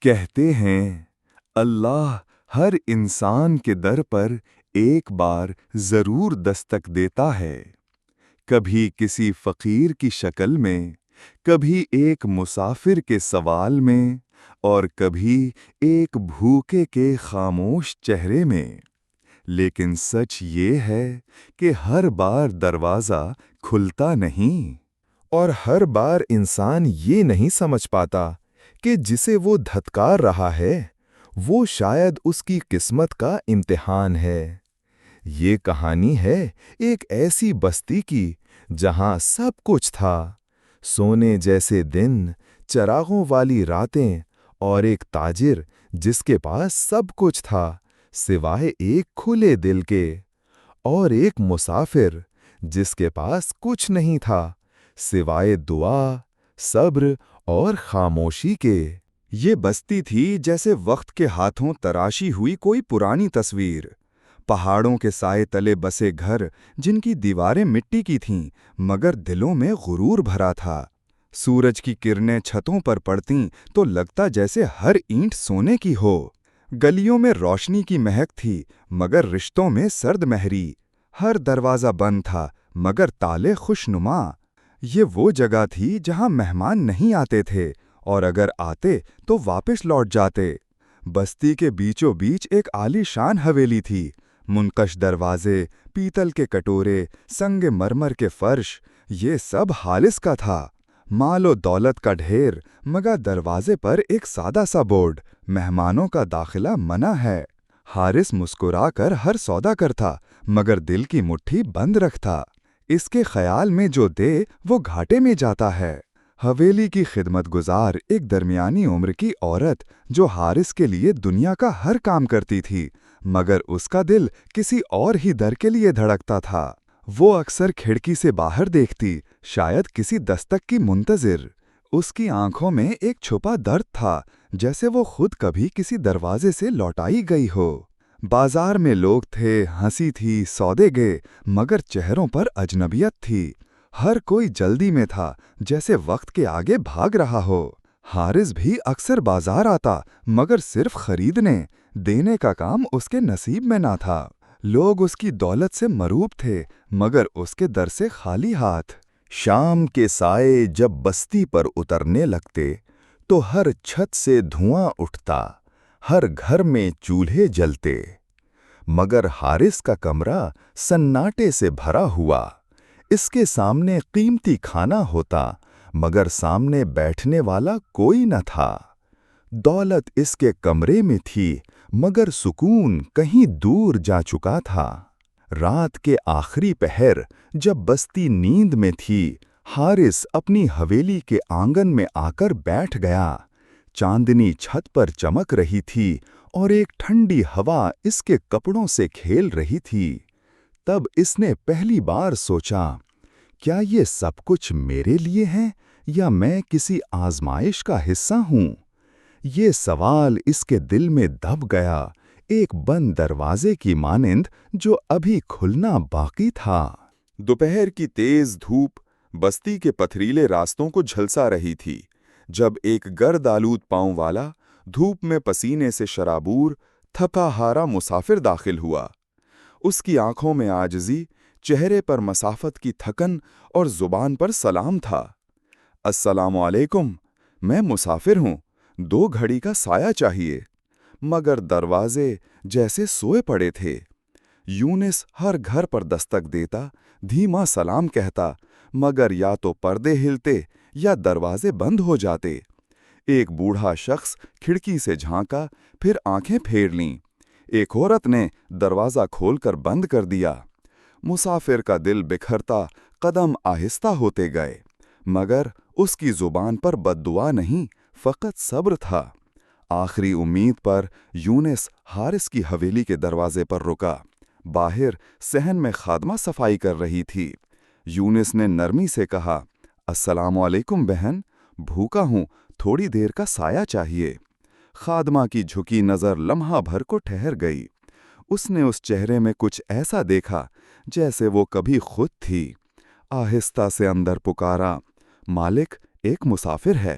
کہتے ہیں اللہ ہر انسان کے در پر ایک بار ضرور دستک دیتا ہے، کبھی کسی فقیر کی شکل میں، کبھی ایک مسافر کے سوال میں، اور کبھی ایک بھوکے کے خاموش چہرے میں۔ لیکن سچ یہ ہے کہ ہر بار دروازہ کھلتا نہیں، اور ہر بار انسان یہ نہیں سمجھ پاتا کہ جسے وہ دھتکار رہا ہے وہ شاید اس کی قسمت کا امتحان ہے۔ یہ کہانی ہے ایک ایسی بستی کی جہاں سب کچھ تھا، سونے جیسے دن، چراغوں والی راتیں، اور ایک تاجر جس کے پاس سب کچھ تھا سوائے ایک کھلے دل کے، اور ایک مسافر جس کے پاس کچھ نہیں تھا سوائے دعا، صبر اور خاموشی کے۔ یہ بستی تھی جیسے وقت کے ہاتھوں تراشی ہوئی کوئی پرانی تصویر۔ پہاڑوں کے سائے تلے بسے گھر جن کی دیواریں مٹی کی تھیں مگر دلوں میں غرور بھرا تھا۔ سورج کی کرنیں چھتوں پر پڑتیں تو لگتا جیسے ہر اینٹ سونے کی ہو۔ گلیوں میں روشنی کی مہک تھی مگر رشتوں میں سرد مہری۔ ہر دروازہ بند تھا مگر تالے خوشنما۔ یہ وہ جگہ تھی جہاں مہمان نہیں آتے تھے، اور اگر آتے تو واپس لوٹ جاتے۔ بستی کے بیچوں بیچ ایک عالی شان حویلی تھی، منقش دروازے، پیتل کے کٹورے، سنگ مرمر کے فرش، یہ سب حارث کا تھا۔ مال و دولت کا ڈھیر مگر دروازے پر ایک سادہ سا بورڈ، مہمانوں کا داخلہ منع ہے۔ حارث مسکرا کر ہر سودا کرتا مگر دل کی مٹھی بند رکھتا۔ اس کے خیال میں جو دے وہ گھاٹے میں جاتا ہے۔ حویلی کی خدمت گزار ایک درمیانی عمر کی عورت جو حارث کے لیے دنیا کا ہر کام کرتی تھی مگر اس کا دل کسی اور ہی در کے لیے دھڑکتا تھا۔ وہ اکثر کھڑکی سے باہر دیکھتی، شاید کسی دستک کی منتظر۔ اس کی آنکھوں میں ایک چھپا درد تھا، جیسے وہ خود کبھی کسی دروازے سے لوٹائی گئی ہو۔ بازار میں لوگ تھے، ہنسی تھی، سودے گئے، مگر چہروں پر اجنبیت تھی۔ ہر کوئی جلدی میں تھا، جیسے وقت کے آگے بھاگ رہا ہو۔ حارث بھی اکثر بازار آتا مگر صرف خریدنے، دینے کا کام اس کے نصیب میں نہ تھا۔ لوگ اس کی دولت سے مروب تھے مگر اس کے در سے خالی ہاتھ۔ شام کے سائے جب بستی پر اترنے لگتے تو ہر چھت سے دھواں اٹھتا، ہر گھر میں چولہے جلتے، مگر حارث کا کمرہ سناٹے سے بھرا ہوا۔ اس کے سامنے قیمتی کھانا ہوتا مگر سامنے بیٹھنے والا کوئی نہ تھا۔ دولت اس کے کمرے میں تھی مگر سکون کہیں دور جا چکا تھا۔ رات کے آخری پہر جب بستی نیند میں تھی، حارث اپنی حویلی کے آنگن میں آ کر بیٹھ گیا۔ چاندنی چھت پر چمک رہی تھی اور ایک ٹھنڈی ہوا اس کے کپڑوں سے کھیل رہی تھی۔ تب اس نے پہلی بار سوچا، کیا یہ سب کچھ میرے لیے ہے یا میں کسی آزمائش کا حصہ ہوں؟ یہ سوال اس کے دل میں دب گیا، ایک بند دروازے کی مانند جو ابھی کھلنا باقی تھا۔ دوپہر کی تیز دھوپ بستی کے پتھریلے راستوں کو جھلسا رہی تھی جب ایک گرد آلود پاؤں والا، دھوپ میں پسینے سے شرابور، تھکا ہارا مسافر داخل ہوا۔ اس کی آنکھوں میں عاجزی، چہرے پر مسافت کی تھکن اور زبان پر سلام تھا۔ السلام علیکم، میں مسافر ہوں، 2 گھڑی کا سایہ چاہیے۔ مگر دروازے جیسے سوئے پڑے تھے۔ یونس ہر گھر پر دستک دیتا، دھیما سلام کہتا، مگر یا تو پردے ہلتے یا دروازے بند ہو جاتے۔ ایک بوڑھا شخص کھڑکی سے جھانکا، پھر آنکھیں پھیر لیں۔ ایک عورت نے دروازہ کھول کر بند کر دیا۔ مسافر کا دل بکھرتا، قدم آہستہ ہوتے گئے، مگر اس کی زبان پر بد دعا نہیں، فقط صبر تھا۔ آخری امید پر یونس حارث کی حویلی کے دروازے پر رکا۔ باہر صحن میں خادمہ صفائی کر رہی تھی۔ یونس نے نرمی سے کہا، السلام علیکم بہن، بھوکا ہوں، تھوڑی دیر کا سایہ چاہیے۔ خادمہ کی جھکی نظر لمحہ بھر کو ٹھہر گئی۔ اس نے اس چہرے میں کچھ ایسا دیکھا جیسے وہ کبھی خود تھی۔ آہستہ سے اندر پکارا، مالک ایک مسافر ہے۔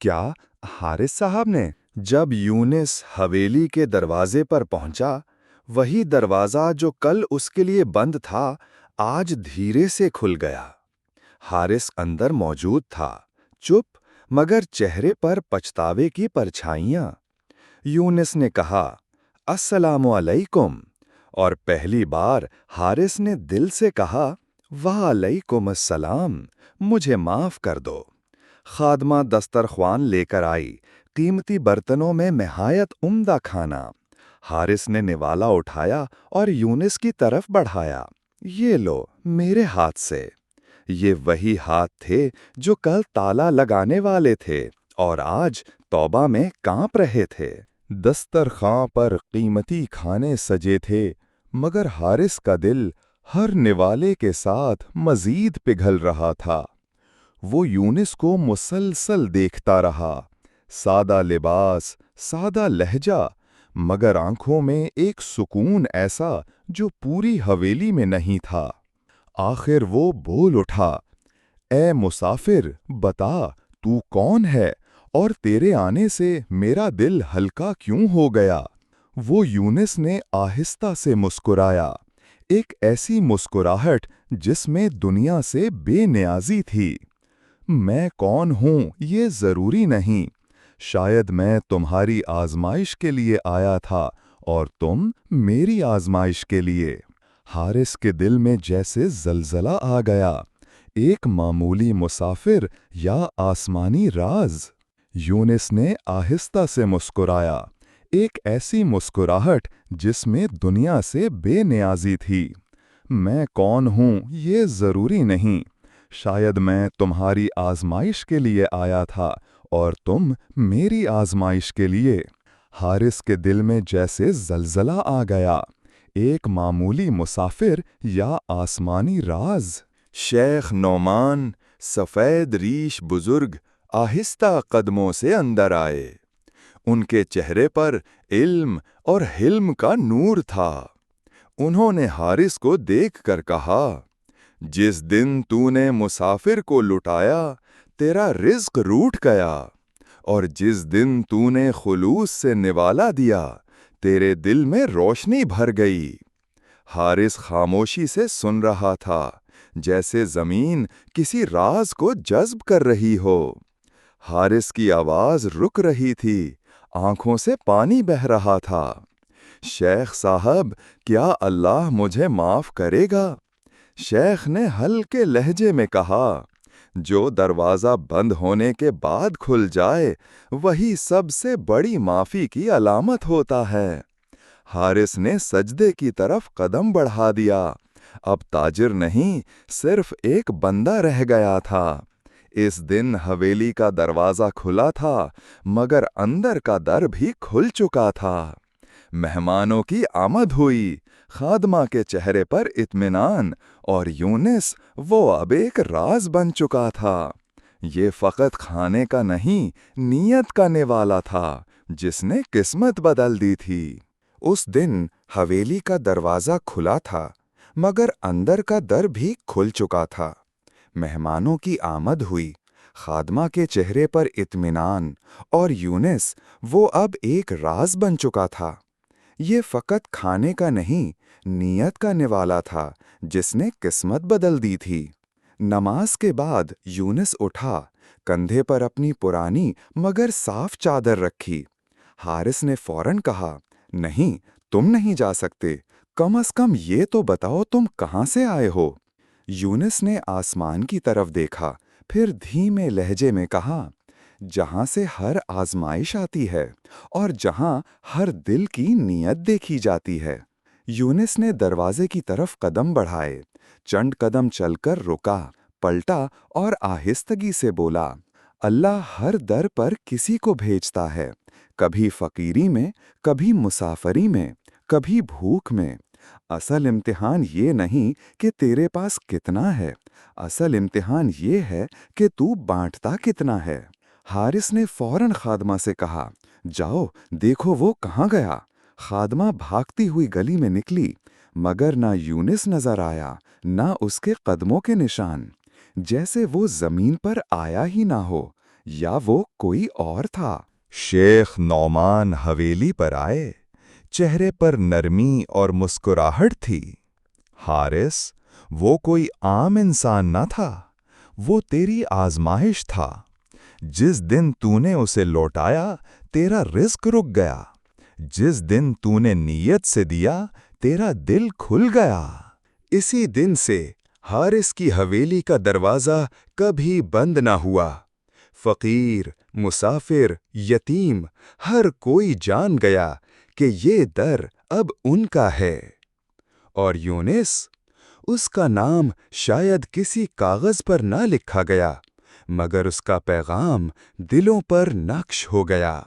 کیا حارث صاحب نے؟ جب یونس حویلی کے دروازے پر پہنچا، وہی دروازہ جو کل اس کے لیے بند تھا آج دھیرے سے کھل گیا۔ حارث اندر موجود تھا، چپ مگر چہرے پر پچھتاوے کی پرچھائیاں۔ یونس نے کہا، السلام علیکم، اور پہلی بار حارث نے دل سے کہا، وعلیکم السلام، مجھے معاف کر دو۔ خادمہ دسترخوان لے کر آئی، قیمتی برتنوں میں نہایت عمدہ کھانا۔ حارث نے نوالا اٹھایا اور یونس کی طرف بڑھایا، یہ لو میرے ہاتھ سے۔ یہ وہی ہاتھ تھے جو کل تالا لگانے والے تھے اور آج توبہ میں کانپ رہے تھے۔ دسترخوان پر قیمتی کھانے سجے تھے، مگر حارث کا دل ہر نوالے کے ساتھ مزید پگھل رہا تھا۔ وہ یونس کو مسلسل دیکھتا رہا، سادہ لباس، سادہ لہجہ، مگر آنکھوں میں ایک سکون ایسا جو پوری حویلی میں نہیں تھا۔ آخر وہ بول اٹھا، اے مسافر، بتا تو کون ہے اور تیرے آنے سے میرا دل ہلکا کیوں ہو گیا؟ وہ یونس نے آہستہ سے مسکرایا، ایک ایسی مسکراہٹ جس میں دنیا سے بے نیازی تھی۔ میں کون ہوں یہ ضروری نہیں، شاید میں تمہاری آزمائش کے لیے آیا تھا اور تم میری آزمائش کے لیے۔ حارث کے دل میں جیسے زلزلہ آ گیا، ایک معمولی مسافر یا آسمانی راز؟ یونس نے آہستہ سے مسکرایا، ایک ایسی مسکراہٹ جس میں دنیا سے بے نیازی تھی۔ میں کون ہوں یہ ضروری نہیں، شاید میں تمہاری آزمائش کے لیے آیا تھا اور تم میری آزمائش کے لیے۔ حارث کے دل میں جیسے زلزلہ آ گیا، ایک معمولی مسافر یا آسمانی راز؟ شیخ نعمان سفید ریش بزرگ آہستہ قدموں سے اندر آئے۔ ان کے چہرے پر علم اور حلم کا نور تھا۔ انہوں نے حارث کو دیکھ کر کہا، جس دن تو نے مسافر کو لٹایا تیرا رزق روٹ گیا، اور جس دن تو نے خلوص سے نوالا دیا تیرے دل میں روشنی بھر گئی۔ حارث خاموشی سے سن رہا تھا، جیسے زمین کسی راز کو جذب کر رہی ہو۔ حارث کی آواز رک رہی تھی، آنکھوں سے پانی بہہ رہا تھا۔ شیخ صاحب، کیا اللہ مجھے معاف کرے گا؟ شیخ نے ہلکے لہجے میں کہا، جو دروازہ بند ہونے کے بعد کھل جائے وہی سب سے بڑی معافی کی علامت ہوتا ہے۔ حارث نے سجدے کی طرف قدم بڑھا دیا۔ اب تاجر نہیں، صرف ایک بندہ رہ گیا تھا۔ اس دن حویلی کا دروازہ کھلا تھا، مگر اندر کا در بھی کھل چکا تھا۔ مہمانوں کی آمد ہوئی، خادمہ کے چہرے پر اطمینان، اور یونس وہ اب ایک راز بن چکا تھا۔ یہ فقط کھانے کا نہیں، نیت کا نوالا تھا جس نے قسمت بدل دی تھی۔ اس دن حویلی کا دروازہ کھلا تھا، مگر اندر کا در بھی کھل چکا تھا۔ مہمانوں کی آمد ہوئی، خادمہ کے چہرے پر اطمینان، اور یونس وہ اب ایک راز بن چکا تھا۔ یہ فقط کھانے کا نہیں، نیت کا نوالا تھا جس نے قسمت بدل دی تھی۔ نماز کے بعد یونس اٹھا، کندھے پر اپنی پرانی مگر صاف چادر رکھی۔ حارث نے فوراً کہا، نہیں، تم نہیں جا سکتے، کم از کم یہ تو بتاؤ تم کہاں سے آئے ہو؟ یونس نے آسمان کی طرف دیکھا، پھر دھیمے لہجے میں کہا، جہاں سے ہر آزمائش آتی ہے اور جہاں ہر دل کی نیت دیکھی جاتی ہے۔ یونس نے دروازے کی طرف قدم بڑھائے، چند قدم چل کر رکا، پلٹا اور آہستگی سے بولا، اللہ ہر در پر کسی کو بھیجتا ہے، کبھی فقیری میں، کبھی مسافری میں، کبھی بھوک میں۔ اصل امتحان یہ نہیں کہ تیرے پاس کتنا ہے، اصل امتحان یہ ہے کہ تو بانٹتا کتنا ہے۔ حارث نے فوراً خادمہ سے کہا، جاؤ دیکھو وہ کہاں گیا۔ خادمہ بھاگتی ہوئی گلی میں نکلی، مگر نہ یونس نظر آیا، نہ اس کے قدموں کے نشان، جیسے وہ زمین پر آیا ہی نہ ہو۔ یا وہ کوئی اور تھا؟ شیخ نعمان حویلی پر آئے، چہرے پر نرمی اور مسکراہٹ تھی۔ حارث، وہ کوئی عام انسان نہ تھا، وہ تیری آزمائش تھا۔ جس دن تو نے اسے لوٹایا تیرا رزق رک گیا، جس دن تو نے نیت سے دیا تیرا دل کھل گیا۔ اسی دن سے حارث کی حویلی کا دروازہ کبھی بند نہ ہوا۔ فقیر، مسافر، یتیم، ہر کوئی جان گیا کہ یہ در اب ان کا ہے۔ اور یونس، اس کا نام شاید کسی کاغذ پر نہ لکھا گیا، مگر اس کا پیغام دلوں پر نقش ہو گیا۔